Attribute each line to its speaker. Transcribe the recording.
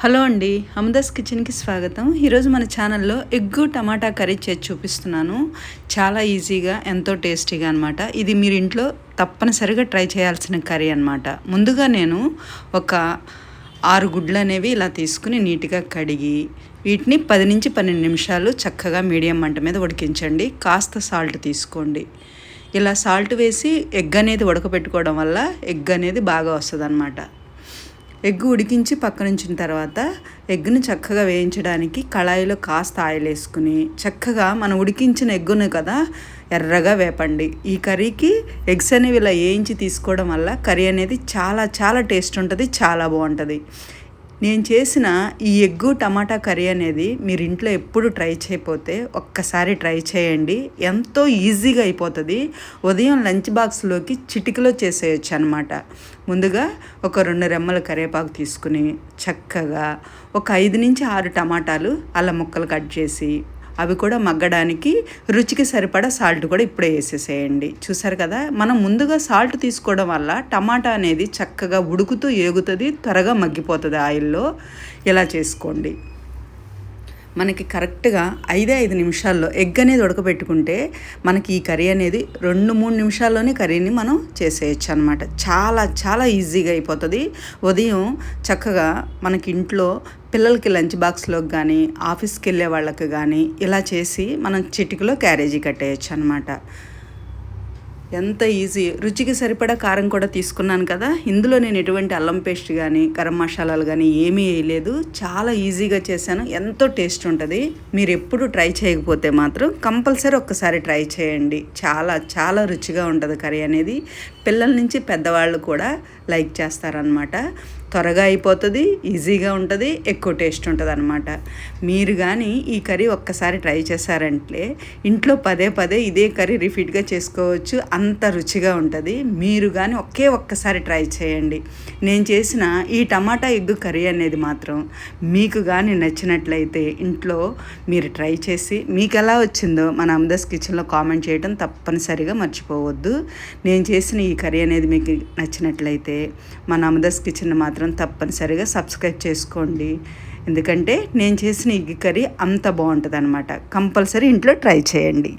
Speaker 1: Hello అండి, అమదాస్ కిచెన్కి స్వాగతం. ఈరోజు మన ఛానల్లో ఎగ్గు టమాటా కర్రీ చేసి చూపిస్తున్నాను. చాలా ఈజీగా ఎంతో టేస్టీగా అనమాట. ఇది మీరు ఇంట్లో తప్పనిసరిగా ట్రై చేయాల్సిన కర్రీ అనమాట. ముందుగా నేను ఒక 6 గుడ్లు అనేవి ఇలా తీసుకుని నీట్గా కడిగి వీటిని 10 నుంచి 12 నిమిషాలు చక్కగా మీడియం మంట మీద ఉడికించండి. కాస్త సాల్ట్ తీసుకోండి. ఇలా సాల్ట్ వేసి ఎగ్ అనేది ఉడకపెట్టుకోవడం వల్ల ఎగ్ అనేది బాగా వస్తుంది అనమాట. ఎగ్ ఉడికించి పక్కనుంచిన తర్వాత ఎగ్గును చక్కగా వేయించడానికి కళాయిలో కాస్త ఆయిల్ వేసుకుని చక్కగా మనం ఉడికించిన ఎగ్గును కదా ఎర్రగా వేపండి. ఈ కర్రీకి ఎగ్స్ అనేవి ఇలా వేయించి తీసుకోవడం వల్ల కర్రీ అనేది చాలా చాలా టేస్ట్ ఉంటుంది, చాలా బాగుంటుంది. నేను చేసిన ఈ ఎగ్గు టమాటా కర్రీ అనేది మీరు ఇంట్లో ఎప్పుడు ట్రై చేయకపోతే ఒక్కసారి ట్రై చేయండి. ఎంతో ఈజీగా అయిపోతుంది. ఉదయం లంచ్ బాక్స్లోకి చిటికలో చేసేయచ్చు అనమాట. ముందుగా ఒక 2 రెమ్మల కరివేపాకు తీసుకుని చక్కగా ఒక 5 నుంచి 6 టమాటాలు అల్లం ముక్కలు కట్ చేసి అవి కూడా మగ్గడానికి రుచికి సరిపడా సాల్ట్ కూడా ఇప్పుడే వేసేసేయండి. చూసారు కదా, మనం ముందుగా సాల్ట్ తీసుకోవడం వల్ల టమాటా అనేది చక్కగా ఉడుకుతూ ఏగుతుంది, త్వరగా మగ్గిపోతుంది ఆయిల్లో. ఇలా చేసుకోండి. మనకి కరెక్ట్గా 5 నిమిషాల్లో ఎగ్ అనేది ఉడకబెట్టుకుంటే మనకి ఈ కర్రీ అనేది 2-3 నిమిషాల్లోనే కర్రీని మనం చేసేయచ్చు అనమాట. చాలా చాలా ఈజీగా అయిపోతుంది. ఉదయం చక్కగా మనకి ఇంట్లో పిల్లలకి లంచ్ బాక్స్లోకి కానీ ఆఫీస్కి వెళ్ళే వాళ్ళకి కానీ ఇలా చేసి మనం చిటికలో క్యారేజీ కట్టేయచ్చు అనమాట. ఎంత ఈజీ. రుచికి సరిపడా కారం కూడా తీసుకున్నాను కదా. ఇందులో నేను ఎటువంటి అల్లం పేస్ట్ కానీ గరం మసాలాలు కానీ ఏమీ వేయలేదు. చాలా ఈజీగా చేశాను. ఎంతో టేస్ట్ ఉంటుంది. మీరు ఎప్పుడు ట్రై చేయకపోతే మాత్రం కంపల్సరీ ఒక్కసారి ట్రై చేయండి. చాలా చాలా రుచిగా ఉంటుంది కర్రీ అనేది. పిల్లల నుంచి పెద్దవాళ్ళు కూడా లైక్ చేస్తారనమాట. త్వరగా అయిపోతుంది, ఈజీగా ఉంటుంది, ఎక్కువ టేస్ట్ ఉంటుంది అనమాట. మీరు కానీ ఈ కర్రీ ఒక్కసారి ట్రై చేశారంటే ఇంట్లో పదే పదే ఇదే కర్రీ రిపీట్గా చేసుకోవచ్చు. అంత రుచిగా ఉంటుంది. మీరు కానీ ఒక్కసారి ట్రై చేయండి. నేను చేసిన ఈ టమాటా ఎగ్ కర్రీ అనేది మాత్రం మీకు కానీ నచ్చినట్లయితే ఇంట్లో మీరు ట్రై చేసి మీకు ఎలా వచ్చిందో మన అమదాస్ కిచెన్లో కామెంట్ చేయడం తప్పనిసరిగా మర్చిపోవద్దు. నేను చేసిన ఈ కర్రీ అనేది మీకు నచ్చినట్లయితే మన అమదాస్ కిచెన్ మాత్రం తప్పనిసరిగా సబ్స్క్రైబ్ చేసుకోండి. ఎందుకంటే నేను చేసిన ఈ కర్రీ అంత బాగుంటుంది అనమాట. కంపల్సరీ ఇంట్లో ట్రై చేయండి.